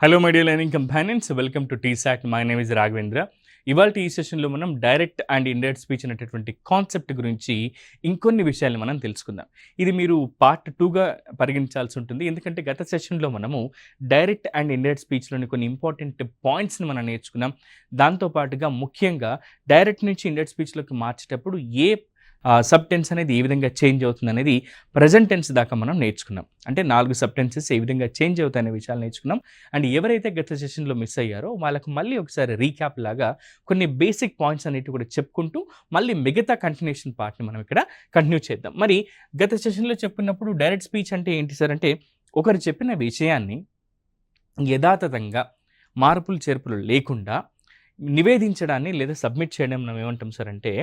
Hello my dear learning companions, welcome to T-SAT. My name is Raghavendra. ఇవాళ ఈ సెషన్లో మనం డైరెక్ట్ అండ్ ఇండైరెక్ట్ స్పీచ్ అనేటటువంటి కాన్సెప్ట్ గురించి ఇంకొన్ని విషయాలు మనం తెలుసుకుందాం. ఇది మీరు పార్ట్ 2గా పరిగణించాల్సి ఉంటుంది. ఎందుకంటే గత సెషన్లో మనము డైరెక్ట్ అండ్ ఇండైరెక్ట్ స్పీచ్లోని కొన్ని ఇంపార్టెంట్ పాయింట్స్ని మనం నేర్చుకున్నాం. దాంతోపాటుగా ముఖ్యంగా డైరెక్ట్ నుంచి ఇండైరెక్ట్ స్పీచ్లోకి మార్చేటప్పుడు ఏ సబ్టెన్స్ అనేది ఏ విధంగా చేంజ్ అవుతుంది అనేది ప్రజెంట్ టెన్స్ దాకా మనం నేర్చుకున్నాం. అంటే 4 సబ్టెన్సెస్ ఏ విధంగా చేంజ్ అవుతాయనే విషయాలు నేర్చుకున్నాం. అండ్ ఎవరైతే గత సెషన్లో మిస్ అయ్యారో వాళ్ళకు మళ్ళీ ఒకసారి రీక్యాప్ లాగా కొన్ని బేసిక్ పాయింట్స్ అనేవి కూడా చెప్పుకుంటూ మళ్ళీ మిగతా కంటిన్యూషన్ పార్ట్ని మనం ఇక్కడ కంటిన్యూ చేద్దాం. మరి గత సెషన్లో చెప్పుకున్నప్పుడు డైరెక్ట్ స్పీచ్ అంటే ఏంటి సార్ అంటే, ఒకరు చెప్పిన విషయాన్ని యథాతథంగా మార్పులు చేర్పులు లేకుండా నివేదించడాన్ని లేదా సబ్మిట్ చేయడం మనం ఏమంటాం సార్ అంటే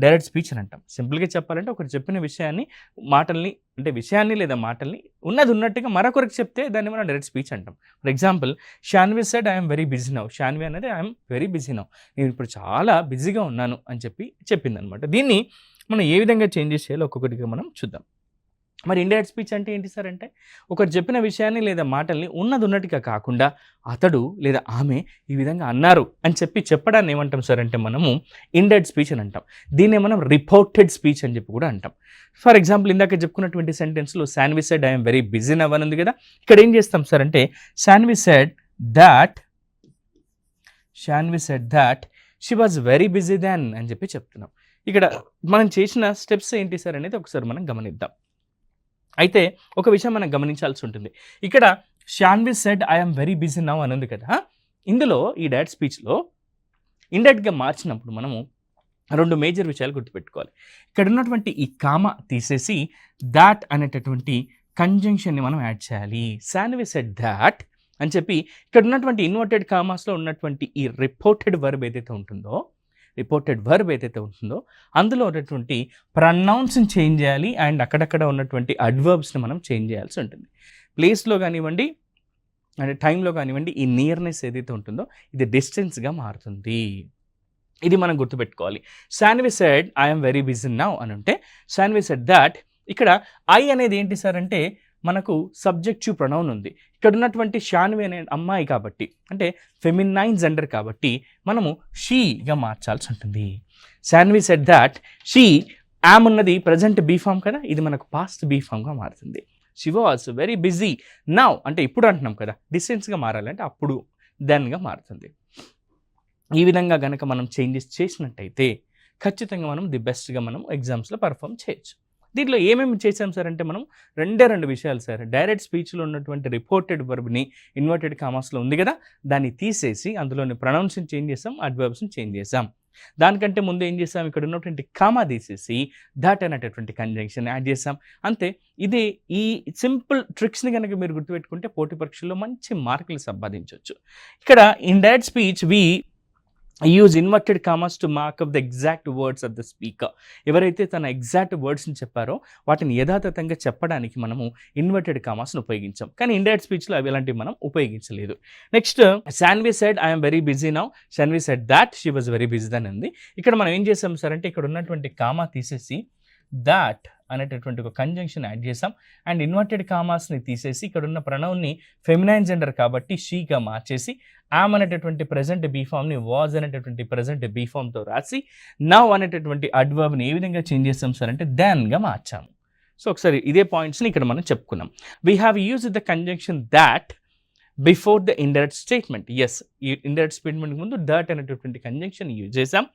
డైరెక్ట్ స్పీచ్ అని అంటాం. సింపుల్గా చెప్పాలంటే ఒకరు చెప్పిన విషయాన్ని లేదా మాటల్ని ఉన్నది ఉన్నట్టుగా మరొకరికి చెప్తే దాన్ని మనం డైరెక్ట్ స్పీచ్ అంటాం. For example, Shanvi said I'm very busy now. Shanvi అనేది ఐఎమ్ వెరీ బిజీ నౌ, నేను ఇప్పుడు చాలా బిజీగా ఉన్నాను అని చెప్పిందనమాట. దీన్ని మనం ఏ విధంగా చేంజెస్ చేయాలో ఒక్కొక్కటిగా మనం చూద్దాం. మరి ఇండైరెక్ట్ స్పీచ్ అంటే ఏంటి సార్ అంటే, ఒకరు చెప్పిన విషయాన్ని లేదా మాటల్ని ఉన్నది ఉన్నట్టుగా కాకుండా అతడు లేదా ఆమె ఈ విధంగా అన్నారు అని చెప్పడాన్ని ఏమంటాం సార్ అంటే మనము ఇండైరెక్ట్ స్పీచ్ అని అంటాం. దీన్నే మనం రిపోర్టెడ్ స్పీచ్ అని చెప్పి కూడా అంటాం. ఫర్ ఎగ్జాంపుల్, ఇందాక చెప్పుకున్నటువంటి సెంటెన్స్లో Sanvi said I'm very busy now అని ఉంది కదా. ఇక్కడ ఏం చేస్తాం సార్ అంటే Sanvi said that she was very busy then అని చెప్తున్నాం. ఇక్కడ మనం చేసిన స్టెప్స్ ఏంటి సార్ అనేది ఒకసారి మనం గమనిద్దాం. అయితే ఒక విషయం మనం గమనించాల్సి ఉంటుంది. ఇక్కడ Shanvi said I'm very busy now అని ఉంది కదా. ఇందులో ఈ డైరెక్ట్ స్పీచ్లో ఇండైరెక్ట్గా మార్చినప్పుడు మనము 2 మేజర్ విషయాలు గుర్తుపెట్టుకోవాలి. ఇక్కడ ఉన్నటువంటి ఈ కామా తీసేసి దాట్ అనేటటువంటి కంజంక్షన్ని మనం యాడ్ చేయాలి. శాన్వి సెడ్ దాట్ అని చెప్పి ఇక్కడ ఉన్నటువంటి ఇన్వర్టెడ్ కామాస్లో ఉన్నటువంటి ఈ రిపోర్టెడ్ వర్బ్ ఏదైతే ఉంటుందో అందులో ఉన్నటువంటి ప్రనౌన్స్ని చేంజ్ చేయాలి. అండ్ అక్కడక్కడ ఉన్నటువంటి అడ్వర్బ్స్ని మనం చేంజ్ చేయాల్సి ఉంటుంది. ప్లేస్లో కానివ్వండి అంటే టైంలో కానివ్వండి, ఈ నియర్నెస్ ఏదైతే ఉంటుందో ఇది డిస్టెన్స్గా మారుతుంది. ఇది మనం గుర్తుపెట్టుకోవాలి. Shanvi said I'm very busy now అని ఉంటే శాన్వి సెడ్ దాట్, ఇక్కడ ఐ అనేది ఏంటి సార్ అంటే మనకు సబ్జెక్టివ్ ప్రొనౌన్ ఉంది. ఇక్కడ ఉన్నటువంటి షాన్వి అనే అమ్మాయి కాబట్టి, అంటే ఫెమినైన్ జెండర్ కాబట్టి మనము షీగా మార్చాల్సి ఉంటుంది. Shanvi said that she, yam ఉన్నది ప్రజెంట్ బీ ఫామ్ కదా, ఇది మనకు పాస్ట్ బీ ఫామ్గా మారుతుంది. She was very busy now అంటే ఇప్పుడు అంటున్నాం కదా, డిస్టెన్స్గా మారాలంటే అప్పుడు దెన్గా మారుతుంది. ఈ విధంగా కనుక మనం చేంజెస్ చేసినట్టయితే ఖచ్చితంగా మనం ది బెస్ట్గా మనం ఎగ్జామ్స్లో పర్ఫామ్ చేయొచ్చు. దీంట్లో ఏమేమి చేసాం సార్ అంటే మనం 2 విషయాలు సార్. డైరెక్ట్ స్పీచ్లో ఉన్నటువంటి రిపోర్టెడ్ వర్బ్ని ఇన్వర్టెడ్ కామాస్లో ఉంది కదా, దాన్ని తీసేసి అందులోని ప్రొనౌన్స్ని చేంజ్ చేసాం, అడ్వర్బ్స్ని చేంజ్ చేసాం. దానికంటే ముందు ఏం చేసాం, ఇక్కడ ఉన్నటువంటి కామా తీసేసి దాట్ అనేటటువంటి కంజంక్షన్ యాడ్ చేసాం. అంతే. ఇదే ఈ సింపుల్ ట్రిక్స్ని కనుక మీరు గుర్తుపెట్టుకుంటే పోటీ పరీక్షల్లో మంచి మార్కులు సంపాదించవచ్చు. ఇక్కడ in direct speech use inverted commas to mark up the exact words of the speaker. ఎవరైతే తన ఎగ్జాక్ట్ వర్డ్స్ని చెప్పారో వాటిని యథాతథంగా చెప్పడానికి మనము ఇన్వర్టెడ్ కామర్స్ని ఉపయోగించాం. కానీ ఇండైరెక్ట్ స్పీచ్లో అవి అలాంటివి మనం ఉపయోగించలేదు. Next, Shanvi said I'm very busy now. Shanvi said that she was very busy అని ఉంది. ఇక్కడ మనం ఏం చేసాం సార్ అంటే ఇక్కడ ఉన్నటువంటి కామా తీసేసి దాట్ అనేటటువంటి ఒక కంజంక్షన్ యాడ్ చేసాం. అండ్ ఇన్వర్టెడ్ కామాస్ని తీసేసి ఇక్కడ ఉన్న ప్రొనౌన్ని ఫెమినైన్ జెండర్ కాబట్టి షీగా మార్చేసి యామ్ అనేటటువంటి ప్రజెంట్ బీఫామ్ని వాజ్ అనేటటువంటి ప్రజెంట్ బీఫామ్తో రాసి నవ్ అనేటటువంటి అడ్వర్బ్ని ఏ విధంగా చేంజ్ చేస్తాం సార్ అంటే దెన్గా మార్చాము. సో ఒకసారి ఇదే పాయింట్స్ని ఇక్కడ మనం చెప్పుకున్నాం. We have used the conjunction that before the indirect statement. Yes, ఈ ఇండైరెక్ట్ స్టేట్మెంట్ ముందు దట్ అనేటటువంటి కంజంక్షన్ యూజ్ చేసాం.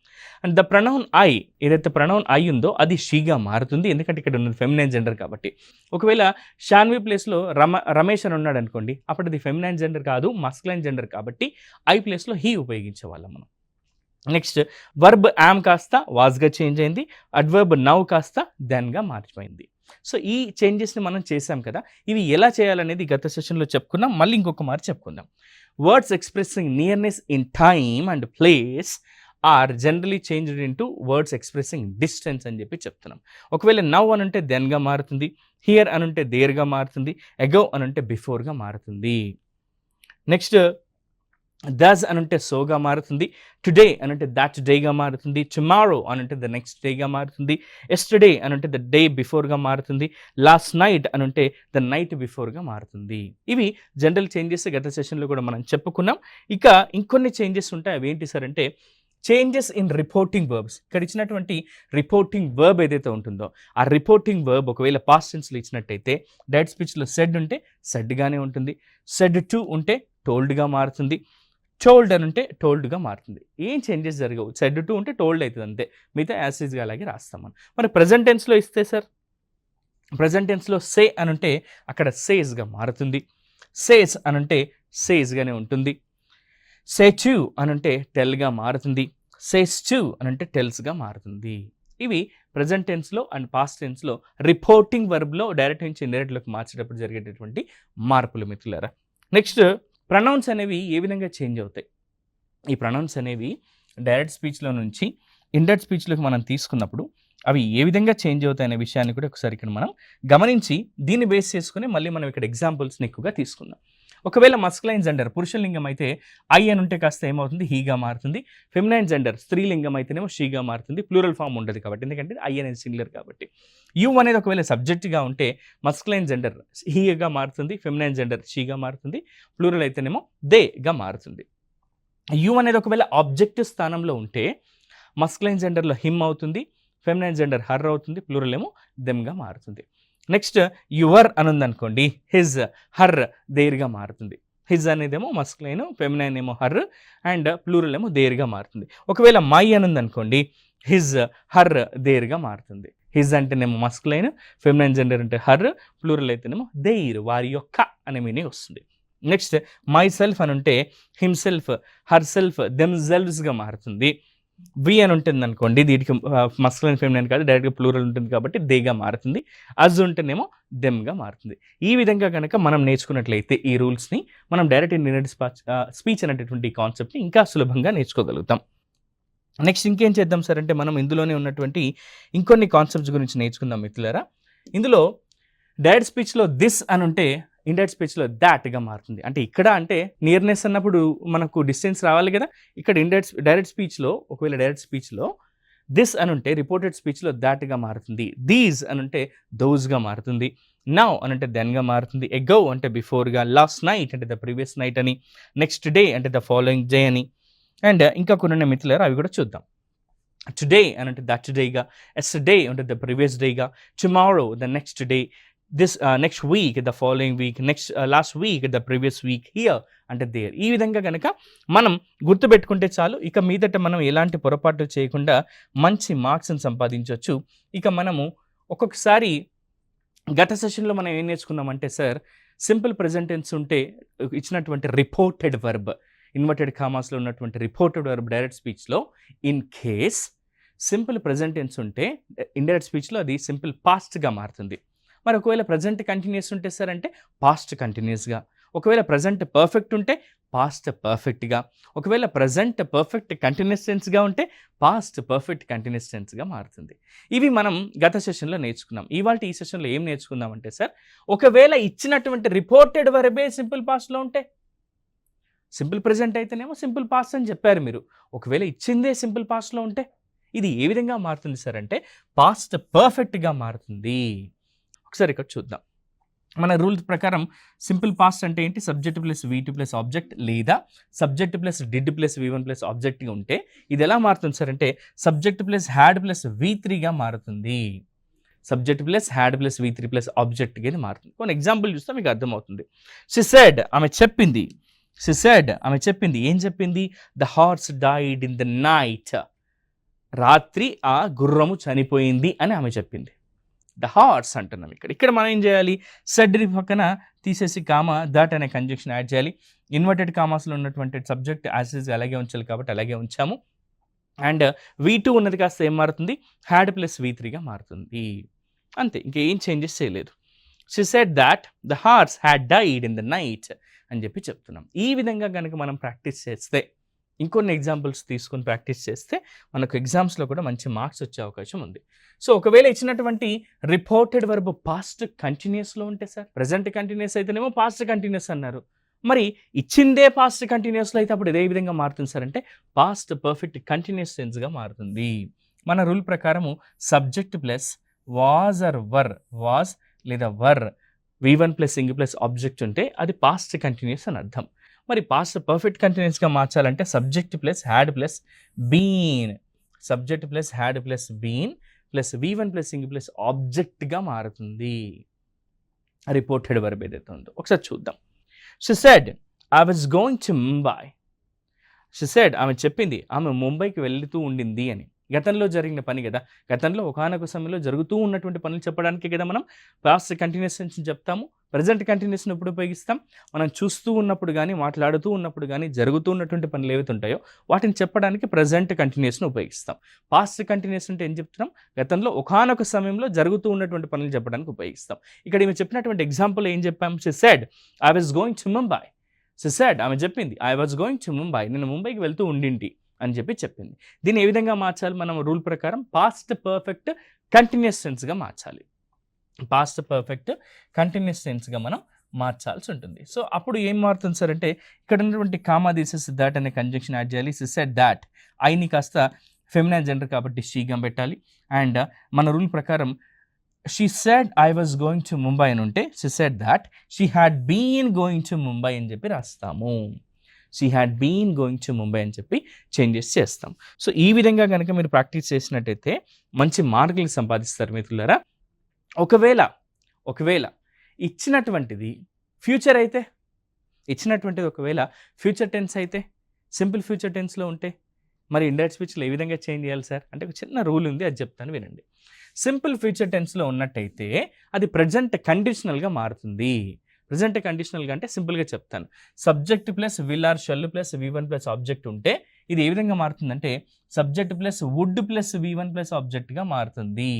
అండ్ ద ప్రొనౌన్ ఐ, ఏదైతే ప్రొనౌన్ ఐ ఉందో అది షీగా మారుతుంది, ఎందుకంటే ఇక్కడ ఉన్నది ఫెమినైన్ జెండర్ కాబట్టి. ఒకవేళ షాన్వి ప్లేస్లో రమేష్ అని ఉన్నాడు అనుకోండి, అప్పుడు అది ఫెమినైన్ జెండర్ కాదు, మస్కులైన్ జెండర్ కాబట్టి ఐ ప్లేస్లో హీ ఉపయోగించేవాళ్ళం మనం. నెక్స్ట్, వర్బ్ యామ్ కాస్త వాజ్గా చేంజ్ అయింది, అడ్వర్బ్ నవ్ కాస్త దెన్గా మారిపోయింది. సో ఈ చేంజెస్ని మనం చేసాం కదా. ఇవి ఎలా చేయాలనేది గత సెషన్లో చెప్పుకున్నాం, మళ్ళీ ఇంకొక మారి చెప్పుకుందాం. Words expressing nearness in time and place are generally changed into words expressing distance అని చెప్తున్నాం. ఒకవేళ నవ్ అని అంటే దెన్గా మారుతుంది, హియర్ అని ఉంటే దేర్గా మారుతుంది, అగో అని అంటే బిఫోర్గా మారుతుంది. నెక్స్ట్, దస్ అనంటే సోగా మారుతుంది. టుడే అనంటే దట్ డేగా మారుతుంది. టుమారో అనంటే ద నెక్స్ట్ డేగా మారుతుంది. ఎస్టర్డే అనంటే ద డే బిఫోర్గా మారుతుంది. లాస్ట్ నైట్ అనంటే ద నైట్ బిఫోర్గా మారుతుంది. ఇవి జనరల్ చేంజెస్ గత సెషన్లో కూడా మనం చెప్పుకున్నాం. ఇక ఇంకొన్ని చేంజెస్ ఉంటాయి. అవి ఏంటి సార్ అంటే చేంజెస్ ఇన్ రిపోర్టింగ్ వర్బ్స్. ఇక్కడ ఇచ్చినటువంటి రిపోర్టింగ్ వర్బ్ ఏదైతే ఉంటుందో ఆ రిపోర్టింగ్ వర్బ్ ఒకవేళ పాస్ట్ టెన్స్లో ఇచ్చినట్టయితే డైరెక్ట్ స్పీచ్లో సెడ్ ఉంటే సెడ్గానే ఉంటుంది. సెడ్ టు ఉంటే టోల్డ్గా మారుతుంది. టోల్డ్ అని ఉంటే టోల్డ్గా మారుతుంది. ఏం చేంజెస్ జరగవు. సెడ్ టు ఉంటే టోల్డ్ అవుతుంది అంతే. మిగతా యాసిడ్గా అలాగే రాస్తాం మనం. మరి ప్రజెంట్ టెన్స్లో ఇస్తే సార్ ప్రజెంట్ టెన్స్లో సే అని ఉంటే అక్కడ సేస్గా మారుతుంది. సేస్ అని అంటే సేస్గానే ఉంటుంది. సే టు అని అంటే టెల్గా మారుతుంది. సేస్ టు అని అంటే టెల్స్గా మారుతుంది. ఇవి ప్రజెంట్ టెన్స్లో అండ్ పాస్ట్ టెన్స్లో రిపోర్టింగ్ వర్బ్లో డైరెక్ట్ నుంచి ఇండైరెక్ట్లోకి మార్చేటప్పుడు జరిగేటటువంటి మార్పులు మిత్రులారా. నెక్స్ట్ ప్రొనౌన్స్ అనేవి ఏ విధంగా చేంజ్ అవుతాయి? ఈ ప్రొనౌన్స్ అనేవి డైరెక్ట్ స్పీచ్లో నుంచి ఇండైరెక్ట్ స్పీచ్లోకి మనం తీసుకున్నప్పుడు అవి ఏ విధంగా చేంజ్ అవుతాయి అనే విషయాన్ని కూడా ఒకసారి ఇక్కడ మనం గమనించి దీన్ని బేస్ చేసుకుని మళ్ళీ మనం ఇక్కడ ఎగ్జాంపుల్స్ని ఎక్కువగా తీసుకుందాం. ఒకవేళ మస్కులైన్ జెండర్ పురుషలింగం అయితే ఐ అని ఉంటే కాస్త ఏమవుతుంది? హీగా మారుతుంది. ఫెమినైన్ జెండర్ స్త్రీలింగం అయితేనేమో షీగా మారుతుంది. ప్లూరల్ ఫామ్ ఉండదు కాబట్టి, ఎందుకంటే ఐ అనేది సింగులర్ కాబట్టి. యు అనేది ఒకవేళ సబ్జెక్ట్గా ఉంటే మస్కులైన్ జెండర్ హీగా మారుతుంది. ఫెమినైన్ జెండర్ షీగా మారుతుంది. ప్లూరల్ అయితేనేమో దేగా మారుతుంది. యు అనేది ఒకవేళ ఆబ్జెక్టివ్ స్థానంలో ఉంటే మస్కులైన్ జెండర్లో హిమ్ అవుతుంది. ఫెమినైన్ జెండర్ హర్ అవుతుంది. ప్లూరల్ ఏమో దెమ్గా మారుతుంది. నెక్స్ట్ యువర్ అని ఉందనుకోండి, హిజ్ హర్ దేర్గా మారుతుంది. హిజ్ అనేదేమో మస్కులైన్, ఫెమినైన్ ఏమో హర్ అండ్ ప్లూరల్ ఏమో దేర్గా మారుతుంది. ఒకవేళ మై అని ఉందనుకోండి, హిజ్ హర్ దేర్గా మారుతుంది. హిజ్ అంటేనేమో మస్కులైన్, ఫెమినైన్ జెండర్ అంటే హర్, ప్లూరల్ అయితేనేమో దేర్, వారి యొక్క అనే మీనింగ్ వస్తుంది. నెక్స్ట్ మై సెల్ఫ్ అని ఉంటే హిమ్సెల్ఫ్, హర్ సెల్ఫ్, దెమ్సెల్వ్స్గా మారుతుంది. వి అని ఉంటుంది అనుకోండి, దీనికి మస్కులైన్ ఫెమినైన్ కాదు, డైరెక్ట్గా ప్లూరల్ ఉంటుంది కాబట్టి దేగా మారుతుంది. అజ్ ఉంటేనేమో దెమ్గా మారుతుంది. ఈ విధంగా కనుక మనం నేర్చుకున్నట్లయితే ఈ రూల్స్ని మనం డైరెక్ట్ ఇండైరెక్ట్ స్పీచ్ అనేటటువంటి కాన్సెప్ట్ని ఇంకా సులభంగా నేర్చుకోగలుగుతాం. నెక్స్ట్ ఇంకేం చేద్దాం సార్ అంటే మనం ఇందులోనే ఉన్నటువంటి ఇంకొన్ని కాన్సెప్ట్స్ గురించి నేర్చుకుందాం మిత్రులారా. ఇందులో డైరెక్ట్ స్పీచ్లో దిస్ అని ఉంటే ఇండైరెక్ట్ స్పీచ్లో దాట్గా మారుతుంది. అంటే ఇక్కడ అంటే నియర్నెస్ అన్నప్పుడు మనకు డిస్టెన్స్ రావాలి కదా. ఇక్కడ డైరెక్ట్ స్పీచ్లో ఒకవేళ డైరెక్ట్ స్పీచ్లో దిస్ అని ఉంటే రిపోర్టెడ్ స్పీచ్లో దాట్గా మారుతుంది. దీస్ అని ఉంటే దోస్గా మారుతుంది. నౌ అని అంటే దెన్గా మారుతుంది. ఎగో అంటే బిఫోర్గా, లాస్ట్ నైట్ అంటే ద ప్రీవియస్ నైట్ అని, నెక్స్ట్ డే అంటే ద ఫాలోయింగ్ డే అని. అండ్ ఇంకా కొన్ని మిత్రులారు అవి కూడా చూద్దాం. టుడే అని అంటే దట్ డేగా, ఎస్టర్డే అంటే ద ప్రీవియస్ డేగా, tomorrow the next day, this next week the following week, next last week the previous week, here అంటే దేర్. ఈ విధంగా కనుక మనం గుర్తుపెట్టుకుంటే చాలు. ఇక మీదట మనం ఎలాంటి పొరపాట్లు చేయకుండా మంచి మార్క్స్ని సంపాదించవచ్చు. ఇక మనము ఒక్కొక్కసారి గత సెషన్లో మనం ఏం నేర్చుకున్నామంటే సార్, సింపుల్ ప్రెజెంట్ టెన్స్ ఉంటే ఇచ్చినటువంటి రిపోర్టెడ్ వర్బ్, ఇన్వర్టెడ్ కామాస్లో ఉన్నటువంటి రిపోర్టెడ్ వర్బ్ డైరెక్ట్ స్పీచ్లో in case simple present tense ఉంటే ఇండైరెక్ట్ స్పీచ్లో అది సింపుల్ పాస్ట్గా మారుతుంది. మరి ఒకవేళ ప్రజెంట్ కంటిన్యూస్ ఉంటే సార్ అంటే పాస్ట్ కంటిన్యూస్గా, ఒకవేళ ప్రజెంట్ పర్ఫెక్ట్ ఉంటే పాస్ట్ పర్ఫెక్ట్గా, ఒకవేళ ప్రజెంట్ పర్ఫెక్ట్ కంటిన్యూస్ టెన్స్గా ఉంటే పాస్ట్ పర్ఫెక్ట్ కంటిన్యూస్ టెన్స్గా మారుతుంది. ఇవి మనం గత సెషన్లో నేర్చుకున్నాం. ఇవాళ ఈ సెషన్లో ఏం నేర్చుకుందామంటే సార్, ఒకవేళ ఇచ్చినటువంటి రిపోర్టెడ్ వర్బే సింపుల్ పాస్ట్లో ఉంటే, సింపుల్ ప్రెజెంట్ అయితేనేమో సింపుల్ పాస్ట్ అని చెప్పారు మీరు, ఒకవేళ ఇచ్చిందే సింపుల్ పాస్ట్లో ఉంటే ఇది ఏ విధంగా మారుతుంది సార్ అంటే పాస్ట్ పర్ఫెక్ట్గా మారుతుంది. ఒకసారి ఇక్కడ చూద్దాం. మన రూల్స్ ప్రకారం సింపుల్ పాస్ట్ అంటే ఏంటి? Subject plus V2 plus object, లేదా subject plus did plus V1 plus ఆబ్జెక్ట్గా ఉంటే ఇది ఎలా మారుతుంది సార్ అంటే సబ్జెక్ట్ ప్లస్ హ్యాడ్ ప్లస్ V3గా మారుతుంది. Subject plus had plus V3 plus ఆబ్జెక్ట్గా ఇది మారుతుంది. కొన్ని ఎగ్జాంపుల్ చూస్తే మీకు అర్థమవుతుంది. షీ సెడ్ ఆమె చెప్పింది, షీ సెడ్ ఆమె చెప్పింది, ఏం చెప్పింది? The horse died in the night, రాత్రి ఆ గుర్రము చనిపోయింది అని ఆమె చెప్పింది. ద హార్స్ అంటున్నాం. ఇక్కడ మనం ఏం చేయాలి? సెడ్ పక్కన తీసేసి కామా దట్ అనే కంజంక్షన్ యాడ్ చేయాలి. ఇన్వర్టెడ్ కామాస్లో ఉన్నటువంటి సబ్జెక్ట్ యాజ్ ఇస్ అలాగే ఉంచాలి కాబట్టి అలాగే ఉంచాము. అండ్ V2 ఉన్నది కాస్త ఏం మారుతుంది? హ్యాడ్ ప్లస్ V3గా మారుతుంది. అంతే, ఇంకేం చేంజెస్ చేయలేదు. She said that the horse had died in the night అని చెప్పి చెప్తున్నాం. ఈ విధంగా కనుక మనం ప్రాక్టీస్ చేస్తే, ఇంకొన్ని ఎగ్జాంపుల్స్ తీసుకొని ప్రాక్టీస్ చేస్తే మనకు ఎగ్జామ్స్లో కూడా మంచి మార్క్స్ వచ్చే అవకాశం ఉంది. సో ఒకవేళ ఇచ్చినటువంటి రిపోర్టెడ్ వర్బ్ పాస్ట్ కంటిన్యూస్లో ఉంటే సార్, ప్రజెంట్ కంటిన్యూస్ అయితేనేమో పాస్ట్ కంటిన్యూస్ అన్నారు, మరి ఇచ్చిందే పాస్ట్ కంటిన్యూస్లో అయితే అప్పుడు ఏ విధంగా మారుతుంది సార్ అంటే పాస్ట్ పర్ఫెక్ట్ కంటిన్యూస్ టెన్స్గా మారుతుంది. మన రూల్ ప్రకారము subject plus was or were, was లేదా were V1 plus ing plus object ఉంటే అది పాస్ట్ కంటిన్యూస్ అని అర్థం. మరి పాస్ట్ పర్ఫెక్ట్ కంటిన్యూస్గా మార్చాలంటే subject plus had plus been, subject plus had plus been plus V1 plus ing plus ఆబ్జెక్ట్గా మారుతుంది. రిపోర్టెడ్ వర్బ్ ఏదైతే ఉందో ఒకసారి చూద్దాం. She said, I was going to Mumbai. She said, ఆమె చెప్పింది ఆమె ముంబైకి వెళ్తూ ఉండింది అని. గతంలో జరిగిన పని కదా, గతంలో ఒకానొక సమయంలో జరుగుతూ ఉన్నటువంటి పనులు చెప్పడానికి కదా మనం పాస్ట్ కంటిన్యూస్ టెన్స్ చెప్తాము. ప్రజెంట్ కంటిన్యూస్ని ఎప్పుడు ఉపయోగిస్తాం? మనం చూస్తూ ఉన్నప్పుడు కానీ, మాట్లాడుతూ ఉన్నప్పుడు కానీ జరుగుతూ ఉన్నటువంటి పనులు ఏవైతే ఉంటాయో వాటిని చెప్పడానికి ప్రజెంట్ కంటిన్యూస్ని ఉపయోగిస్తాం. పాస్ట్ కంటిన్యూస్ అంటే ఏం చెప్తున్నాం? గతంలో ఒకానొక సమయంలో జరుగుతూ ఉన్నటువంటి పనులు చెప్పడానికి ఉపయోగిస్తాం. ఇక్కడ ఈమె చెప్పినటువంటి ఎగ్జాంపుల్ ఏం చెప్పాం? She said, I was going to Mumbai. She said, ఆమె చెప్పింది I was going to Mumbai, నేను ముంబైకి వెళ్తూ ఉండింటి అని చెప్పి చెప్పింది. దీన్ని ఏ విధంగా మార్చాలి? మనం రూల్ ప్రకారం పాస్ట్ పర్ఫెక్ట్ కంటిన్యూస్ టెన్స్గా మార్చాలి. పాస్ట్ పర్ఫెక్ట్ కంటిన్యూస్ టెన్స్గా మనం మార్చాల్సి ఉంటుంది. సో అప్పుడు ఏం మారుతుంది సార్ అంటే ఇక్కడ ఉన్నటువంటి కామా తీసేసి దాట్ అనే కంజంక్షన్ యాడ్ చేయాలి. She said that, ఐని కాస్త ఫెమినైన్ జెండర్ కాబట్టి షీగా పెట్టాలి. అండ్ మన రూల్ ప్రకారం she said I was going to Mumbai అని ఉంటే she said that she had been going to Mumbai అని చెప్పి రాస్తాము. she had been going to Mumbai అని చెప్పి చేంజెస్ చేస్తాం. సో ఈ విధంగా కనుక మీరు ప్రాక్టీస్ చేసినట్టయితే మంచి మార్కులు సంపాదిస్తారు మిత్రులారా. ఒకవేళ ఇచ్చినటువంటిది ఫ్యూచర్ అయితే, ఇచ్చినటువంటిది ఒకవేళ ఫ్యూచర్ టెన్స్ అయితే, సింపుల్ ఫ్యూచర్ టెన్స్లో ఉంటే మరి ఇండైరెక్ట్ స్పీచ్లో ఏ విధంగా చేంజ్ చేయాలి సార్ అంటే ఒక చిన్న రూల్ ఉంది, అది చెప్తాను వినండి. సింపుల్ ఫ్యూచర్ టెన్స్లో ఉన్నట్టయితే అది ప్రజెంట్ కండిషనల్గా మారుతుంది. ప్రజెంట్ కండిషనల్గా అంటే సింపుల్గా చెప్తాను. Subject plus will or shall plus V1 plus object ఉంటే ఇది ఏ విధంగా మారుతుందంటే subject plus would plus V1 plus ఆబ్జెక్ట్గా మారుతుంది.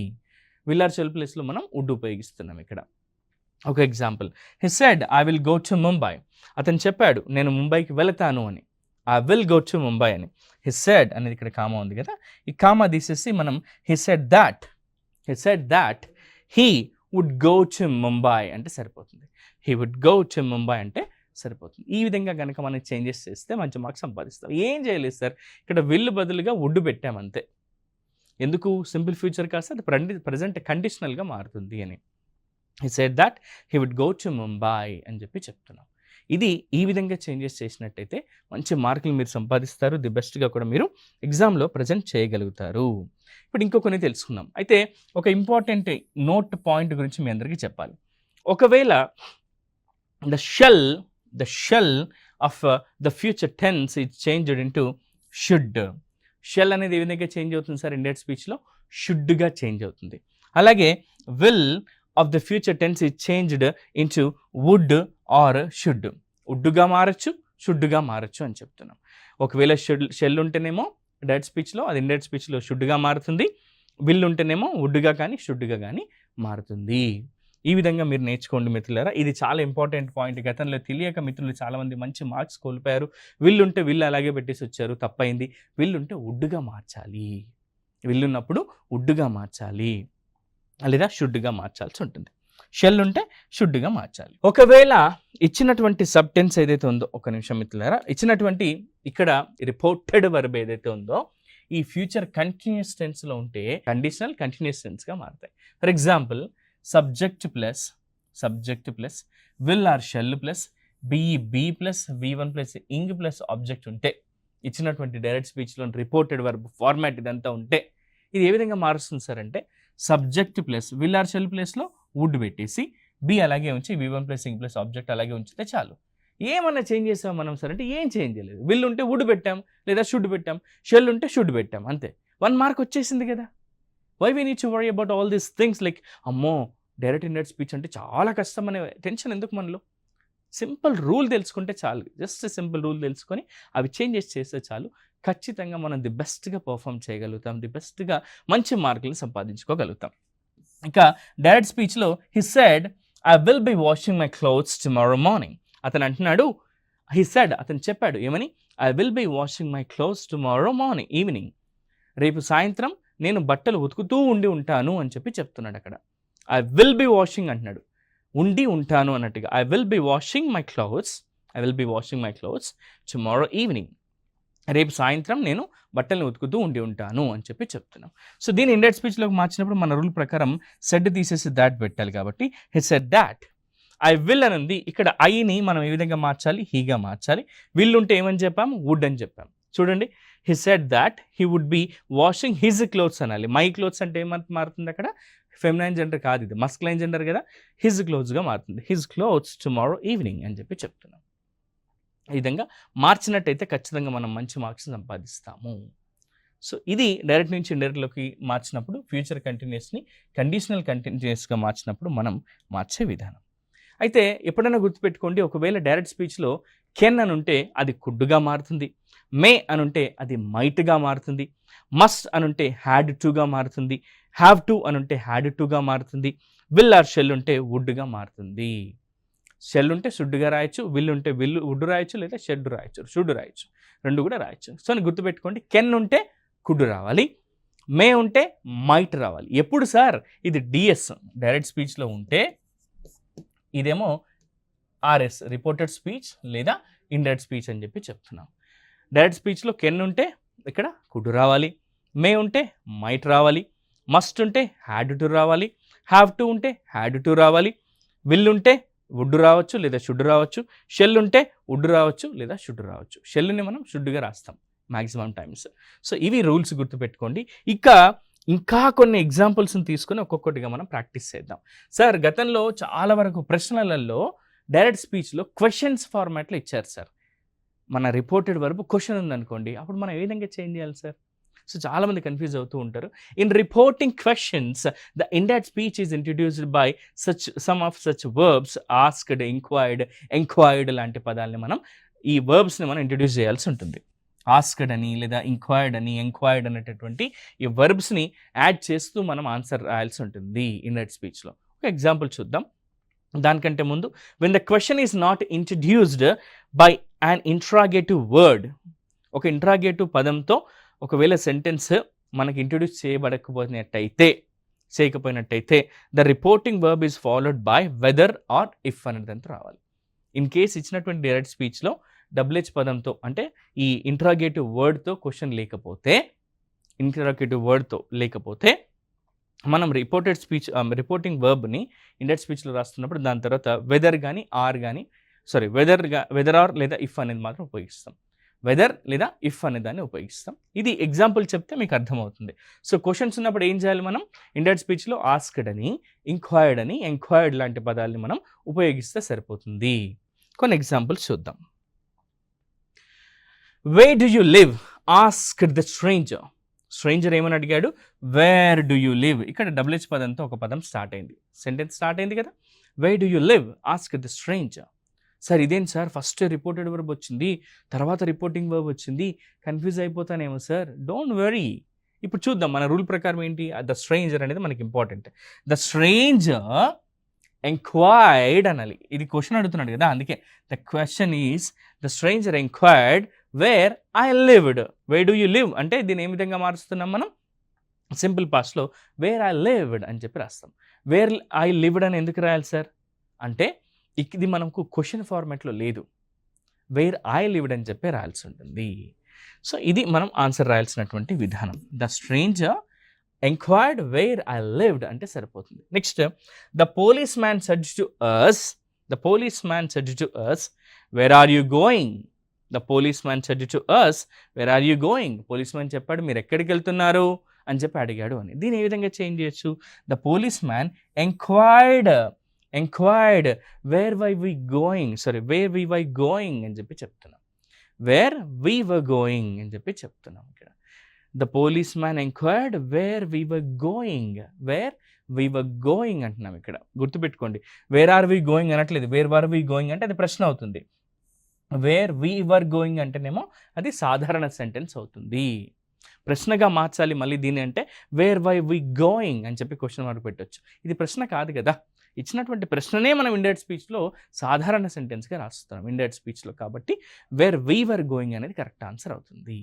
విల్ ఆర్ షెల్ ప్లస్లో మనం వుడ్ ఉపయోగిస్తున్నాం ఇక్కడ. ఒక example, he said I will go to Mumbai. అతను చెప్పాడు నేను ముంబైకి వెళతాను అని. I will go to Mumbai అని. హి సెడ్ అనేది ఇక్కడ కామా ఉంది కదా, ఈ కామా తీసేసి మనం he said that he would go to Mumbai అంటే సరిపోతుంది. He would go to Mumbai అంటే సరిపోతుంది. ఈ విధంగా కనుక మనం చేంజెస్ చేస్తే మంచి మార్క్స్ సంపాదిస్తాం. ఏం చేయలేదు సార్, ఇక్కడ విల్ బదులుగా వుడ్ పెట్టామంతే. ఎందుకు? సింపుల్ ఫ్యూచర్ కాస్త అది ప్రజెంట్ కండిషనల్గా మారుతుంది అని. He said that he would go to Mumbai అని చెప్పి చెప్తున్నాం. ఇది ఈ విధంగా చేంజెస్ చేసినట్టయితే మంచి మార్కులు మీరు సంపాదిస్తారు. ది బెస్ట్గా కూడా మీరు ఎగ్జామ్లో ప్రజెంట్ చేయగలుగుతారు. ఇప్పుడు ఇంకో కొన్ని తెలుసుకుందాం. అయితే ఒక ఇంపార్టెంట్ నోట్ పాయింట్ గురించి మీ అందరికీ చెప్పాలి. ఒకవేళ the shell of the future tense is changed into should. Shall అనేది ఏ విధంగా చేంజ్ అవుతుంది సార్? ఇండైరెక్ట్ స్పీచ్లో షుడ్గా చేంజ్ అవుతుంది. అలాగే will of the future tense is changed into would or should. వుడ్గా మారచ్చు, షుడ్గా మారచ్చు అని చెప్తున్నాం. ఒకవేళ షెల్ ఉంటేనేమో డైరెక్ట్ స్పీచ్లో అది ఇండైరెక్ట్ స్పీచ్లో షుడ్గా మారుతుంది. విల్ ఉంటేనేమో వుడ్గా కానీ షుడ్గా కానీ మారుతుంది. ఈ విధంగా మీరు నేర్చుకోండి మిత్రులారా. ఇది చాలా ఇంపార్టెంట్ పాయింట్. గతంలో తెలియక మిత్రులు చాలామంది మంచి మార్క్స్ కోల్పోయారు. విల్ ఉంటే విల్ అలాగే పెట్టేసి వచ్చారు, తప్పైంది. విల్ ఉంటే వుడ్గా మార్చాలి. విల్ ఉన్నప్పుడు వుడ్గా మార్చాలి లేదా షుడ్గా మార్చాల్సి ఉంటుంది. షెల్ ఉంటే షుడ్గా మార్చాలి. ఒకవేళ ఇచ్చినటువంటి సబ్ టెన్స్ ఏదైతే ఉందో, ఒక నిమిషం మిత్రులారా, ఇచ్చినటువంటి ఇక్కడ రిపోర్టెడ్ వర్బ్ ఏదైతే ఉందో ఈ ఫ్యూచర్ కంటిన్యూస్ టెన్స్లో ఉంటే కండిషనల్ కంటిన్యూస్ టెన్స్గా మారుతాయి. For example subject plus will or shall plus be plus V1 plus ing plus object ఉంటే ఇచ్చినటువంటి డైరెక్ట్ స్పీచ్లో రిపోర్టెడ్ వర్బ్ ఫార్మాట్ ఇదంతా ఉంటే ఇది ఏ విధంగా మారుస్తుంది సార్ అంటే subject plus will or shall ప్లేస్లో వుడ్ పెట్టేసి బి అలాగే ఉంచి V1 plus ing plus object అలాగే ఉంచితే చాలు. ఏమన్నా చేంజ్ చేసాం మనం సార్ అంటే ఏం చేంజ్ చేయలేదు. విల్ ఉంటే వుడ్ పెట్టాం లేదా షుడ్ పెట్టాం, షెల్ ఉంటే షుడ్ పెట్టాం, అంతే. 1 మార్క్ వచ్చేసింది కదా. Why we need to worry about all these things like అమ్మో డైరెక్ట్ ఇండైరెక్ట్ స్పీచ్ అంటే చాలా కష్టం అనే టెన్షన్ ఎందుకు మనలో? సింపుల్ రూల్ తెలుసుకుంటే చాలు. జస్ట్ సింపుల్ రూల్ తెలుసుకొని అవి చేంజెస్ చేస్తే చాలు. ఖచ్చితంగా మనం ది బెస్ట్గా పర్ఫామ్ చేయగలుగుతాం, ది బెస్ట్గా మంచి మార్కులు సంపాదించుకోగలుగుతాం. ఇంకా డైరెక్ట్ స్పీచ్లో he said I will be washing my clothes tomorrow morning. అతను అంటున్నాడు, హి సెడ్ అతను చెప్పాడు ఏమని? I will be washing my clothes tomorrow morning, evening, రేపు సాయంత్రం నేను బట్టలు ఉతుకుతూ ఉంటాను అని చెప్పి చెప్తున్నాడు అక్కడ. ఐ విల్ బి వాషింగ్ అంటున్నాడు, ఉంటాను అన్నట్టుగా. I will be washing my clothes, I will be washing my clothes tomorrow evening. రేపు సాయంత్రం నేను బట్టలను ఉతుకుతూ ఉంటాను అని చెప్పి చెప్తున్నాం. సో దీన్ని ఇండైరెక్ట్ స్పీచ్లోకి మార్చినప్పుడు మన రూల్ ప్రకారం సెడ్ తీసేసి దాట్ పెట్టాలి కాబట్టి హి సెడ్ దాట్. ఐ విల్ అని ఉంది, ఇక్కడ ఐని మనం ఏ విధంగా మార్చాలి, హీగా మార్చాలి. విల్ ఉంటే ఏమని చెప్పాము, వుడ్ అని చెప్పాము. చూడండి, he said that he would be washing his clothes అనాలి. మై క్లోత్స్ అంటే ఏమంత మారుతుంది, అక్కడ ఫెమినైన్ జెండర్ కాదు, ఇది మస్కులైన్ జెండర్ కదా, హిజ్ క్లోత్స్గా మారుతుంది. హిజ్ క్లోత్స్ టుమారో ఈవినింగ్ అని చెప్పి చెప్తున్నాం. ఈ విధంగా మార్చినట్టయితే ఖచ్చితంగా మనం మంచి మార్క్స్ సంపాదిస్తాము. సో ఇది డైరెక్ట్ నుంచి ఇండైరెక్ట్లోకి మార్చినప్పుడు, ఫ్యూచర్ కంటిన్యూస్ని కండిషనల్ కంటిన్యూస్గా మార్చినప్పుడు మనం మార్చే విధానం. అయితే ఎప్పుడైనా గుర్తుపెట్టుకోండి, ఒకవేళ డైరెక్ట్ స్పీచ్లో కెన్ అని ఉంటే అది కుడ్డుగా మారుతుంది, మే అని ఉంటే అది మైట్గా మారుతుంది, మస్ట్ అని ఉంటే హ్యాడ్ టుగా మారుతుంది, హ్యావ్ టు అని ఉంటే హ్యాడ్ టుగా మారుతుంది, విల్ ఆర్ షెల్ ఉంటే వుడ్గా మారుతుంది. షెల్ ఉంటే షుడ్గా రాయొచ్చు, విల్ ఉంటే వుడ్ రాయొచ్చు, లేదా షెడ్ రాయొచ్చు, షుడ్ రాయొచ్చు, రెండు కూడా రాయొచ్చు. సో అని గుర్తుపెట్టుకోండి, కెన్ ఉంటే కుడ్ రావాలి, మే ఉంటే మైట్ రావాలి. ఎప్పుడు సార్, ఇది డిఎస్ డైరెక్ట్ స్పీచ్లో ఉంటే, ఇదేమో ఆర్ఎస్ రిపోర్టెడ్ స్పీచ్ లేదా ఇండైరెక్ట్ స్పీచ్ అని చెప్పి చెప్తున్నాం. డైరెక్ట్ స్పీచ్లో కెన్ ఉంటే ఇక్కడ కుడ్ రావాలి, మే ఉంటే మైట్ రావాలి, మస్ట్ ఉంటే హ్యాడ్ టు రావాలి, హ్యావ్ టు ఉంటే హ్యాడ్ టు రావాలి, విల్ ఉంటే వుడ్ రావచ్చు లేదా షుడ్ రావచ్చు, షెల్ ఉంటే వుడ్ రావచ్చు లేదా షుడ్ రావచ్చు. షెల్ని మనం షుడ్గా రాస్తాం మ్యాక్సిమం టైమ్స్. సో ఇవి రూల్స్ గుర్తుపెట్టుకోండి. ఇంకా కొన్ని ఎగ్జాంపుల్స్ని తీసుకొని ఒక్కొక్కటిగా మనం ప్రాక్టీస్ చేద్దాం. సార్ గతంలో చాలా వరకు ప్రశ్నలలో డైరెక్ట్ స్పీచ్లో క్వశ్చన్స్ ఫార్మాట్లో ఇచ్చారు సార్. మన రిపోర్టెడ్ వర్బ్ క్వశ్చన్ ఉందనుకోండి, అప్పుడు మనం ఏ విధంగా చేంజ్ చేయాలి సార్? సో చాలామంది కన్ఫ్యూజ్ అవుతూ ఉంటారు. In reporting questions the indirect speech is introduced by some of such verbs, asked, enquired లాంటి పదాలని మనం, ఈ వర్బ్స్ని మనం ఇంట్రడ్యూస్ చేయాల్సి ఉంటుంది. ఆస్క్డ్ అని లేదా ఎంక్వైర్డ్ అనేటటువంటి ఈ వర్బ్స్ని యాడ్ చేస్తూ మనం ఆన్సర్ రాయాల్సి ఉంటుంది ఇండైరెక్ట్ స్పీచ్లో. ఒక ఎగ్జాంపుల్ చూద్దాం. దానికంటే ముందు, when the question is not introduced by an interrogative word, ఒక ఇంట్రాగేటివ్ పదంతో ఒకవేళ సెంటెన్స్ మనకి ఇంట్రడ్యూస్ చేయకపోయినట్టయితే the reporting verb is followed by whether or if అనేదంతా రావాలి. ఇన్ కేస్ ఇచ్చినటువంటి డైరెక్ట్ స్పీచ్లో డబ్ల్యూహెచ్ పదంతో, అంటే ఈ ఇంట్రాగేటివ్ వర్డ్తో క్వశ్చన్ లేకపోతే, మనం రిపోర్టింగ్ వర్బ్ని ఇండైరెక్ట్ స్పీచ్లో రాస్తున్నప్పుడు దాని తర్వాత వెదర్ కానీ ఆర్ కానీ వెదర్ ఆర్ లేదా ఇఫ్ అనేది మాత్రం ఉపయోగిస్తాం. వెదర్ లేదా ఇఫ్ అనే దాన్ని ఉపయోగిస్తాం. ఇది ఎగ్జాంపుల్ చెప్తే మీకు అర్థమవుతుంది. సో క్వశ్చన్స్ ఉన్నప్పుడు ఏం చేయాలి మనం, ఇండైరెక్ట్ స్పీచ్లో ఆస్క్డ్ అని, ఎంక్వైర్డ్ లాంటి పదాలని మనం ఉపయోగిస్తే సరిపోతుంది. కొన్ని ఎగ్జాంపుల్స్ చూద్దాం. Wear do you live asked the stranger. Stranger ఏమని అడిగాడు, వేర్ డు యూ లివ్. ఇక్కడ డబ్ల్యూహెచ్ పదంతో ఒక పదం స్టార్ట్ అయింది, సెంటెన్స్ స్టార్ట్ అయింది కదా. Wear do you live asked the stranger. Sir ఇదేంటి సార్, ఫస్ట్ రిపోర్టెడ్ వర్బ్ వచ్చింది, తర్వాత రిపోర్టింగ్ వర్బ్ వచ్చింది, కన్ఫ్యూజ్ అయిపోతానేమో సార్. డోంట్ వరీ, ఇప్పుడు చూద్దాం మన రూల్ ప్రకారం ఏంటి. ద స్ట్రేంజర్ అనేది మనకి ఇంపార్టెంట్. ద స్ట్రేంజర్ ఎంక్వైర్డ్ అనాలి. ఇది క్వశ్చన్ అడుగుతున్నాడు కదా, అందుకే the question is the stranger enquired where I lived. Where do you live అంటే దీన్ని ఏ విధంగా మారుస్తున్నాం మనం, సింపుల్ పాస్ట్లో వేర్ ఐ లివ్డ్ అని చెప్పి రాస్తాం. వేర్ ఐ లివ్డ్ అని ఎందుకు రాయాలి సార్ అంటే, ఇది మనకు క్వశ్చన్ ఫార్మాట్లో లేదు, వేర్ ఐ లివ్డ్ అని చెప్పి రాయాల్సి ఉంటుంది. సో ఇది మనం ఆన్సర్ రాయాల్సినటువంటి విధానం. The stranger enquired where I lived అంటే సరిపోతుంది. Next, the policeman said to us where are you going. The policeman said to us where are you going. Policeman చెప్పాడు మీరు ఎక్కడికి వెళ్తున్నారు అని చెప్పి అడిగాడు అని. దీన్ని ఏ విధంగా చేంజ్ చేయొచ్చు, the policeman enquired where why we going అని చెప్పి చెప్తున్నాం. వేర్ వీ వర్ గోయింగ్ అని చెప్పి చెప్తున్నాం ఇక్కడ. The policeman enquired where we were going అంటున్నాం ఇక్కడ. గుర్తుపెట్టుకోండి, వేర్ ఆర్ వీ గోయింగ్ అనట్లేదు, వేర్ వర్ వీ గోయింగ్ అంటే అది ప్రశ్న అవుతుంది. వేర్ వీ వర్ గోయింగ్ అంటేనేమో అది సాధారణ సెంటెన్స్ అవుతుంది. ప్రశ్నగా మార్చాలి మళ్ళీ దీన్ని అంటే వేర్ వై వి గోయింగ్ అని చెప్పి క్వశ్చన్ మార్క్ పెట్టవచ్చు. ఇది ప్రశ్న కాదు కదా, ఇచ్చినటువంటి ప్రశ్ననే మనం ఇండైరెక్ట్ స్పీచ్లో సాధారణ సెంటెన్స్గా రాస్తున్నాం ఇండైరెక్ట్ స్పీచ్లో. కాబట్టి వేర్ వీ వర్ గోయింగ్ అనేది కరెక్ట్ ఆన్సర్ అవుతుంది.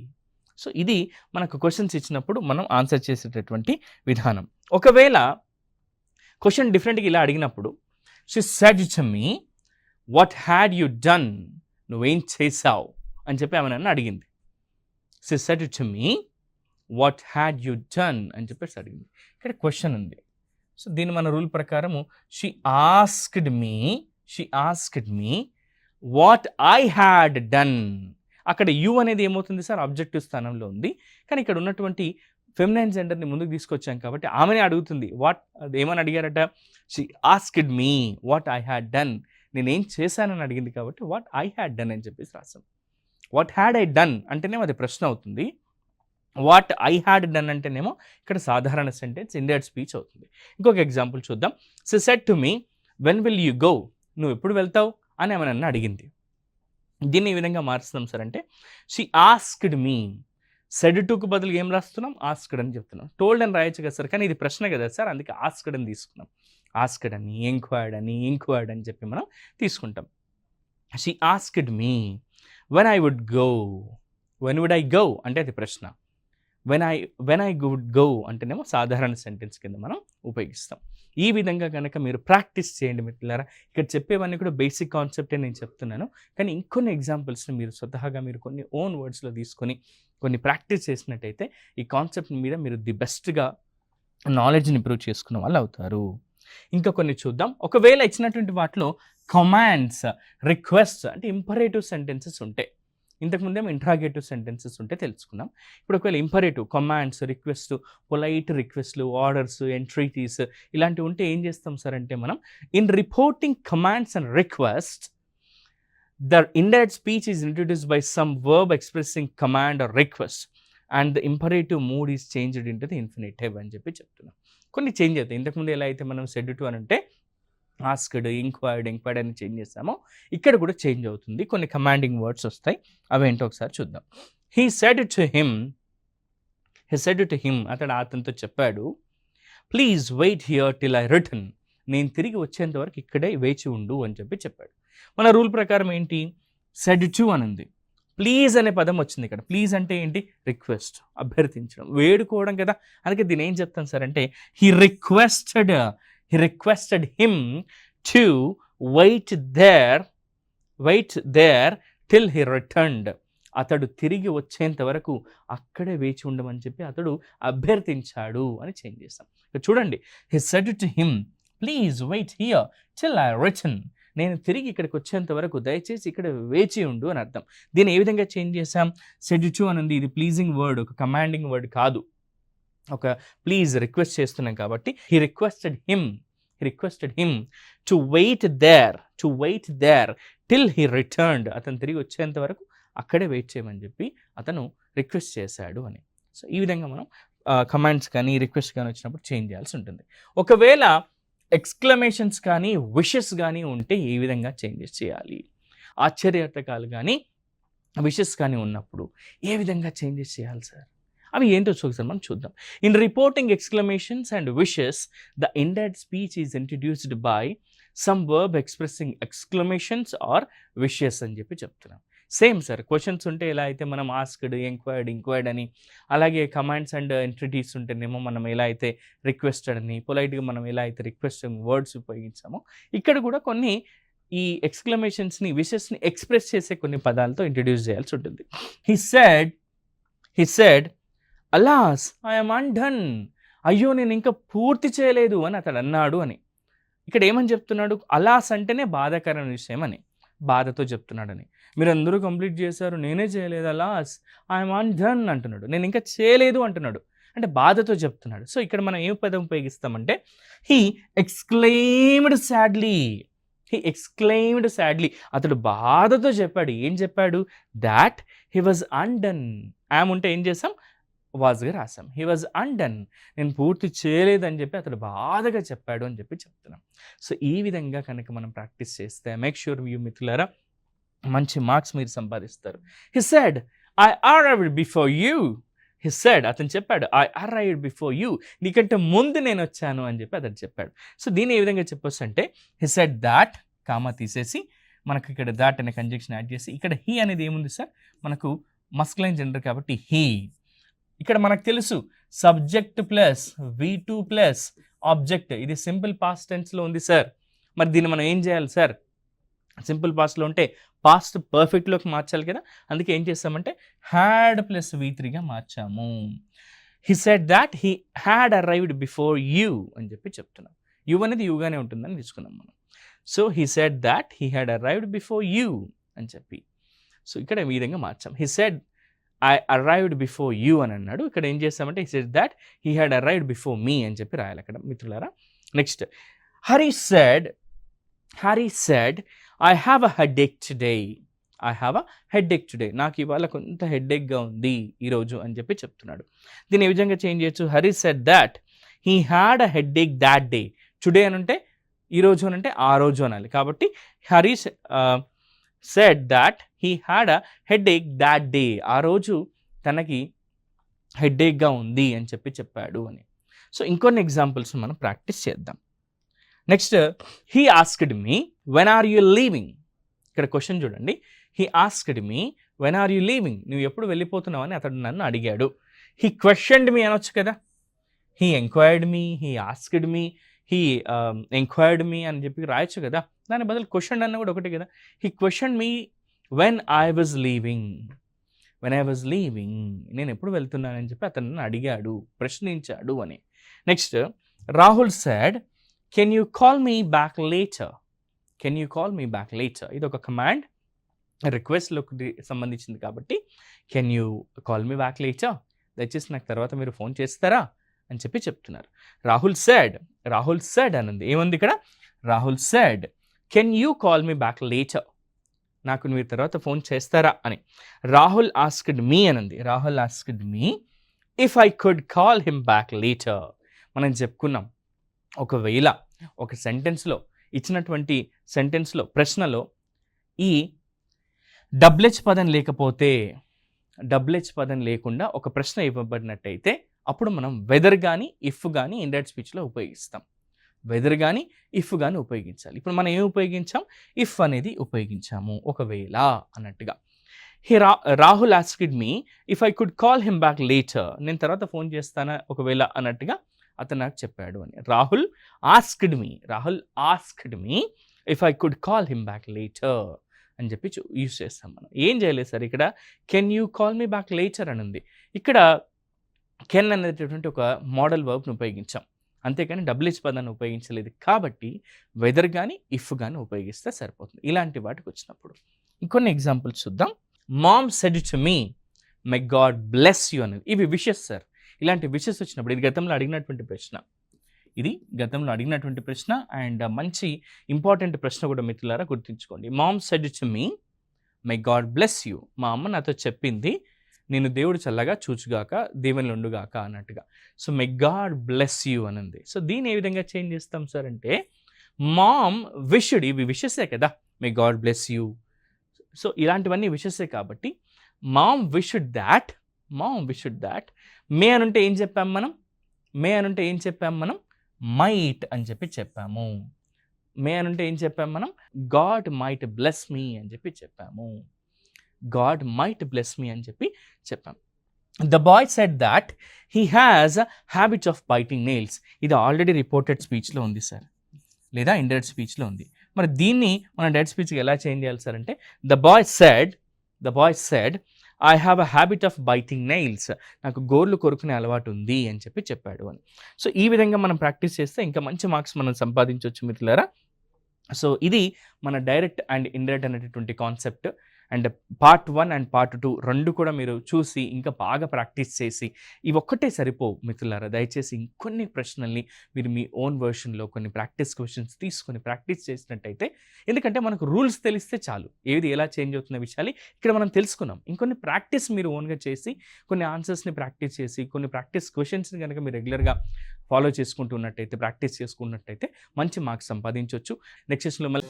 సో ఇది మనకు క్వశ్చన్స్ ఇచ్చినప్పుడు మనం ఆన్సర్ చేసేటటువంటి విధానం. ఒకవేళ క్వశ్చన్ డిఫరెంట్గా ఇలా అడిగినప్పుడు, she said to me what had you done నువ్వేం చేసావు అని చెప్పి ఆమె నన్ను అడిగింది. She said to me what had you done అని చెప్పేసి అడిగింది. ఇక్కడ క్వశ్చన్ ఉంది. సో దీని మన రూల్ ప్రకారము she asked me what I had done. అక్కడ యూ అనేది ఏమవుతుంది సార్, ఆబ్జెక్టివ్ స్థానంలో ఉంది. కానీ ఇక్కడ ఉన్నటువంటి ఫెమినైన్ జెండర్ని ముందుకు తీసుకొచ్చాం కాబట్టి ఆమెనే అడుగుతుంది. వాట్ ఏమని అడిగారట, she asked me what I had done, నేనేం చేశానని అడిగింది కాబట్టి వాట్ ఐ హ్యాడ్ డన్ అని చెప్పేసి రాసాం. వాట్ హ్యాడ్ ఐ డన్ అంటేనేమో అది ప్రశ్న అవుతుంది. వాట్ ఐ హ్యాడ్ డన్ అంటేనేమో ఇక్కడ సాధారణ సెంటెన్స్, ఇండైరెక్ట్ స్పీచ్ అవుతుంది. ఇంకొక ఎగ్జాంపుల్ చూద్దాం. She said to me when will you go, నువ్వు ఎప్పుడు వెళ్తావు అని ఆమె నన్ను అడిగింది. దీన్ని ఈ విధంగా మారుస్తున్నాం సార్ అంటే షీ ఆస్క్డ్ మీ, సెడ్ టుకు బదులు ఏం రాస్తున్నాం, ఆస్క్డ్ అని చెప్తున్నాం. టోల్డ్ అని రాయొచ్చు కదా సార్, కానీ ఇది ప్రశ్న కదా సార్, అందుకే ఆస్క్డ్ అని తీసుకున్నాం. ఆస్క్డ్ అని, ఎంక్వైర్డ్ అని చెప్పి మనం తీసుకుంటాం. She asked me when I would go, when would I go అంటే అది ప్రశ్న. వెన్ ఐ వుడ్ గో అంటేనేమో సాధారణ సెంటెన్స్ కింద మనం ఉపయోగిస్తాం. ఈ విధంగా కనుక మీరు ప్రాక్టీస్ చేయండి మిత్రులారా. ఇక్కడ చెప్పేవన్నీ కూడా బేసిక్ కాన్సెప్టే నేను చెప్తున్నాను, కానీ ఇంకొన్ని ఎగ్జాంపుల్స్ని మీరు స్వతహాగా మీరు కొన్ని ఓన్ వర్డ్స్లో తీసుకొని కొన్ని ప్రాక్టీస్ చేసినట్టయితే ఈ కాన్సెప్ట్ మీద మీరు ది బెస్ట్గా నాలెడ్జ్ని ఇంప్రూవ్ చేసుకున్న వాళ్ళు అవుతారు. ఇంకా కొన్ని చూద్దాం. ఒకవేళ ఇచ్చినటువంటి వాటిలో కమాండ్స్, రిక్వెస్ట్ అంటే ఇంపరేటివ్ సెంటెన్సెస్ ఉంటాయి. ఇంతకుముందేమో ఇంట్రాగేటివ్ సెంటెన్సెస్ ఉంటే తెలుసుకున్నాం. ఇప్పుడు ఒకవేళ ఇంపరేటివ్, కమాండ్స్, రిక్వెస్ట్, పొలైట్ రిక్వెస్ట్లు, ఆర్డర్స్, ఎంట్రీటీస్ ఇలాంటివి ఉంటే ఏం చేస్తాం సార్ అంటే మనం in reporting commands and request the indirect speech is introduced by some verb expressing command or request and the imperative mood is changed into the infinitive అని చెప్పి చెప్తున్నాం. కొన్ని చేంజ్ అవుతాయి. ఇంతకుముందు ఎలా అయితే మనం సెడ్ టు అని అంటే ఆస్క్డ్, ఎంక్వైర్డ్ అని చేంజ్ చేస్తామో ఇక్కడ కూడా చేంజ్ అవుతుంది. కొన్ని కమాండింగ్ వర్డ్స్ వస్తాయి, అవేంటో ఒకసారి చూద్దాం. హీ సెడ్ టు హిమ్ అతనితో చెప్పాడు, please wait here till I return, నేను తిరిగి వచ్చేంత వరకు ఇక్కడే వేచి ఉండు అని చెప్పి చెప్పాడు. మన రూల్ ప్రకారం ఏంటి, సెడ్ టు అని ఉంది, ప్లీజ్ అనే పదం వచ్చింది ఇక్కడ. ప్లీజ్ అంటే ఏంటి, రిక్వెస్ట్, అభ్యర్థించడం, వేడుకోవడం కదా. అందుకే దీని ఏం చెప్తాను సార్ అంటే he requested him to wait there till he returned, అతడు తిరిగి వచ్చేంత వరకు అక్కడే వేచి ఉండమని చెప్పి అతడు అభ్యర్థించాడు అని చేంజ్ చేస్తాం. చూడండి, he said to him please wait here till I return, నేను తిరిగి ఇక్కడికి వచ్చేంత వరకు దయచేసి ఇక్కడ వేచి ఉండు అని అర్థం. దీన్ని ఏ విధంగా చేంజ్ చేసాం, సెడ్ టు అని ఉంది, ఇది ప్లీజింగ్ వర్డ్, ఒక కమాండింగ్ వర్డ్ కాదు, ఒక ప్లీజ్ రిక్వెస్ట్ చేస్తున్నాం కాబట్టి he requested him to wait there till he returned, అతను తిరిగి వచ్చేంత వరకు అక్కడే వెయిట్ చేయమని చెప్పి అతను రిక్వెస్ట్ చేశాడు అని. సో ఈ విధంగా మనం కమాండ్స్ కానీ రిక్వెస్ట్ కానీ వచ్చినప్పుడు చేంజ్ చేయాల్సి ఉంటుంది. ఒకవేళ ఎక్స్క్లమేషన్స్ కానీ విషెస్ కానీ ఉంటే ఏ విధంగా చేంజెస్ చేయాలి, ఆశ్చర్యార్థకాలు కానీ విషెస్ కానీ ఉన్నప్పుడు ఏ విధంగా చేంజెస్ చేయాలి సార్, అవి ఏంటో ఒకసారి మనం చూద్దాం. In reporting exclamations and wishes the indirect speech is introduced by some verb expressing exclamations or wishes అని చెప్పి చెప్తున్నాం. సేమ్ సార్, క్వశ్చన్స్ ఉంటే ఎలా అయితే మనం ఆస్క్డ్, ఎంక్వైర్డ్ అని, అలాగే కమాండ్స్ అండ్ ఎంట్రిటీస్ ఉంటేనేమో మనం ఎలా అయితే రిక్వెస్టెడ్ అని, పొలైట్గా మనం ఎలా అయితే రిక్వెస్టింగ్ వర్డ్స్ ఉపయోగించామో ఇక్కడ కూడా కొన్ని ఈ ఎక్స్క్లమేషన్స్ని, విషెస్ని ఎక్స్ప్రెస్ చేసే కొన్ని పదాలతో ఇంట్రడ్యూస్ చేయాల్సి ఉంటుంది. హీ సెడ్ అలాస్ ఐఎమ్ అన్డన్, అయ్యో నేను ఇంకా పూర్తి చేయలేదు అని అతడు అన్నాడు అని. ఇక్కడ ఏమని చెప్తున్నాడు, అలాస్ అంటేనే బాధాకరమైన విషయం అని, బాధతో చెప్తున్నాడని. మీరు అందరూ కంప్లీట్ చేశారు, నేనే చేయలేదు, అలాస్ ఐఎమ్ అన్డన్ అంటున్నాడు, నేను ఇంకా చేయలేదు అంటున్నాడు, అంటే బాధతో చెప్తున్నాడు. సో ఇక్కడ మనం ఏం పదం ఉపయోగిస్తామంటే హీ ఎక్స్క్లెయిమ్డ్ సాడ్లీ, అతడు బాధతో చెప్పాడు. ఏం చెప్పాడు, that he was undone, yam ఉంటే ఏం చేసాం, వాజ్గా రాసాం. హీ వాజ్ అన్డన్, నేను పూర్తి చేయలేదని చెప్పి అతడు బాధగా చెప్పాడు అని చెప్పి చెప్తున్నాం. సో ఈ విధంగా కనుక మనం ప్రాక్టీస్ చేస్తే మేక్ ష్యూర్ యూ మిత్రులారా మంచి మార్క్స్ మీరు సంపాదిస్తారు. He said I arrived before you, he said అతను చెప్పాడు ఐ అరైవ్డ్ బిఫోర్ యూ, నీకంటే ముందు నేను వచ్చాను అని చెప్పి అతను చెప్పాడు. సో దీన్ని ఏ విధంగా చెప్పొచ్చు అంటే హీ సెడ్ దాట్, కామా తీసేసి మనకు ఇక్కడ దాట్ అనే కంజంక్షన్ యాడ్ చేసి, ఇక్కడ హీ అనేది ఏముంది సార్, మనకు మస్కులైన్ జెండర్ కాబట్టి హీ. ఇక్కడ మనకు తెలుసు subject plus V2 plus object, ఇది సింపుల్ పాస్ట్ టెన్స్లో ఉంది సార్. మరి దీన్ని మనం ఏం చేయాలి సార్, సింపుల్ పాస్ట్లో ఉంటే పాస్ట్ పర్ఫెక్ట్లోకి మార్చాలి కదా, అందుకే ఏం చేస్తామంటే హ్యాడ్ ప్లస్ V3గా మార్చాము. He said that he had arrived before you అని చెప్పి చెప్తున్నాం. యూ అనేది యూగానే ఉంటుందని తీసుకున్నాం మనం. So he said that he had arrived before you అని చెప్పి, సో ఇక్కడ ఈ విధంగా మార్చాం. He said I arrived before you అని అన్నాడు. ఇక్కడ ఏం చేస్తామంటే he said that he had arrived before me అని చెప్పి రాయాలి అక్కడ మిత్రులారా. Next Hari said I have a headache today. I have a headache today. నాకు ఇవాళ కొంత హెడేక్గా ఉంది ఈరోజు అని చెప్పి చెప్తున్నాడు. దీన్ని ఏ విధంగా చేంజ్ చేయొచ్చు? Hari said that he had a headache that day. Today అని అంటే ఈరోజు అని అంటే ఆ రోజు అనాలి. కాబట్టి Hari said that he had a headache that day. ఆ రోజు తనకి హెడేక్గా ఉంది అని చెప్పి చెప్పాడు అని. సో ఇంకొన్ని ఎగ్జాంపుల్స్ మనం ప్రాక్టీస్ చేద్దాం. Next he asked me when are you leaving. ఇక్కడ క్వశ్చన్ చూడండి. He asked me when are you leaving. నువ్వు ఎప్పుడు వెళ్ళిపోతున్నావు అని అతడు నన్ను అడిగాడు. హీ క్వశ్చన్డ్ మీ అనొచ్చు కదా. He enquired me, he asked me, he enquired me అని చెప్పి రాయొచ్చు కదా. దాని బదులు క్వశ్చన్ అన్న కూడా ఒకటి కదా. He questioned me when I was leaving. నేను ఎప్పుడు వెళ్తున్నానని చెప్పి అతను నన్ను అడిగాడు, ప్రశ్నించాడు అని. Next Rahul said can you call me back later. ఇది ఒక కమాండ్, రిక్వెస్ట్లోకి సంబంధించింది కాబట్టి can you call me back later, దయచేసి నాకు తర్వాత మీరు ఫోన్ చేస్తారా అని చెప్పి చెప్తున్నారు. రాహుల్ సెడ్ అనుంది. ఏముంది ఇక్కడ? Rahul said can you call me back later, నాకు మీరు తర్వాత ఫోన్ చేస్తారా అని. రాహుల్ ఆస్క్డ్ మీ అనుంది. Rahul asked me if I could call him back later. మనం చెప్పుకున్నాం, ఒకవేళ ఒక సెంటెన్స్లో ఇచ్చినటువంటి సెంటెన్స్లో ప్రశ్నలో ఈ డబ్ల్యూహెచ్ పదం లేకుండా ఒక ప్రశ్న ఇవ్వబడినట్టయితే అప్పుడు మనం వెదర్ కానీ ఇఫ్ కానీ ఇండైరెక్ట్ స్పీచ్లో ఉపయోగిస్తాం. వెదర్ కానీ ఇఫ్ కానీ ఉపయోగించాలి. ఇప్పుడు మనం ఏం ఉపయోగించాం? ఇఫ్ అనేది ఉపయోగించాము, ఒకవేళ అన్నట్టుగా. Rahul asked me if I could call him back later. నేను తర్వాత ఫోన్ చేస్తానా ఒకవేళ అన్నట్టుగా అతను నాకు చెప్పాడు అని. Rahul asked me if I could call him back later అని చెప్పి యూజ్ చేస్తాం మనం. ఏం చేయలేదు సార్, ఇక్కడ can you call me back later అని ఉంది. ఇక్కడ కెన్ అనేటటువంటి ఒక మోడల్ వర్బ్ని ఉపయోగించాం, అంతేకాని డబ్ల్యూహెచ్ పదాన్ని ఉపయోగించలేదు. కాబట్టి వెదర్ కానీ ఇఫ్ కానీ ఉపయోగిస్తే సరిపోతుంది ఇలాంటి వాటికి వచ్చినప్పుడు. ఇంకొన్ని ఎగ్జాంపుల్స్ చూద్దాం. Mom said to me may God bless you అనేది. ఇవి విషెస్ సార్. ఇలాంటి విషెస్ వచ్చినప్పుడు ఇది గతంలో అడిగినటువంటి ప్రశ్న అండ్ మంచి ఇంపార్టెంట్ ప్రశ్న కూడా మిత్రులారా గుర్తుంచుకోండి. Mom said to me may God bless you. మా అమ్మ నాతో చెప్పింది నేను దేవుడు చల్లగా చూచుగాక, దీవెనలు ఉండుగాక అన్నట్టుగా. So may God bless you అనంది. సో దీన్ని ఏ విధంగా చేంజ్ చేస్తాం సార్ అంటే మామ్ విష్డ్. ఇవి విషెసే కదా, మే గాడ్ బ్లెస్ యూ. సో ఇలాంటివన్నీ విషెసే కాబట్టి మామ్ విష్డ్ దాట్. మే అనుంటే ఏం చెప్పాం మనం? మైట్ అని చెప్పి చెప్పాము. గాడ్ మైట్ బ్లెస్ మీ అని చెప్పి చెప్పాము. The boy said that he has a habit of biting nails. ఇది ఆల్రెడీ రిపోర్టెడ్ స్పీచ్లో ఉంది సార్, లేదా ఇండైరెక్ట్ స్పీచ్లో ఉంది. మరి దీన్ని మనం డైరెక్ట్ స్పీచ్కి ఎలా చేంజ్ చేయాలి సార్ అంటే the boy said I have a habit of biting nails. నాకు గోర్లు కొరుకునే అలవాటు ఉంది అని చెప్పి చెప్పాడు అని. సో ఈ విధంగా మనం ప్రాక్టీస్ చేస్తే ఇంకా మంచి మార్క్స్ మనం సంపాదించవచ్చు మిత్రులారా. సో ఇది మన డైరెక్ట్ అండ్ ఇండైరెక్ట్ అనేటటువంటి concept. And part 1 and part 2 రెండు కూడా మీరు చూసి ఇంకా బాగా ప్రాక్టీస్ చేసి, ఇవి ఒక్కటే సరిపోవు మిత్రులారా. దయచేసి ఇంకొన్ని ప్రశ్నల్ని మీరు మీ ఓన్ వర్షన్లో కొన్ని ప్రాక్టీస్ క్వశ్చన్స్ తీసుకొని ప్రాక్టీస్ చేసినట్టయితే, ఎందుకంటే మనకు రూల్స్ తెలిస్తే చాలు, ఏది ఎలా చేంజ్ అవుతున్న విషయాలు ఇక్కడ మనం తెలుసుకున్నాం. ఇంకొన్ని ప్రాక్టీస్ మీరు ఓన్గా చేసి, కొన్ని ఆన్సర్స్ని ప్రాక్టీస్ చేసి, కొన్ని ప్రాక్టీస్ క్వశ్చన్స్ని కనుక మీరు రెగ్యులర్గా ఫాలో చేసుకుంటున్నట్టయితే, ప్రాక్టీస్ చేసుకున్నట్టయితే మంచి మార్క్స్ సంపాదించవచ్చు. నెక్స్ట్ సెషన్లో మళ్ళీ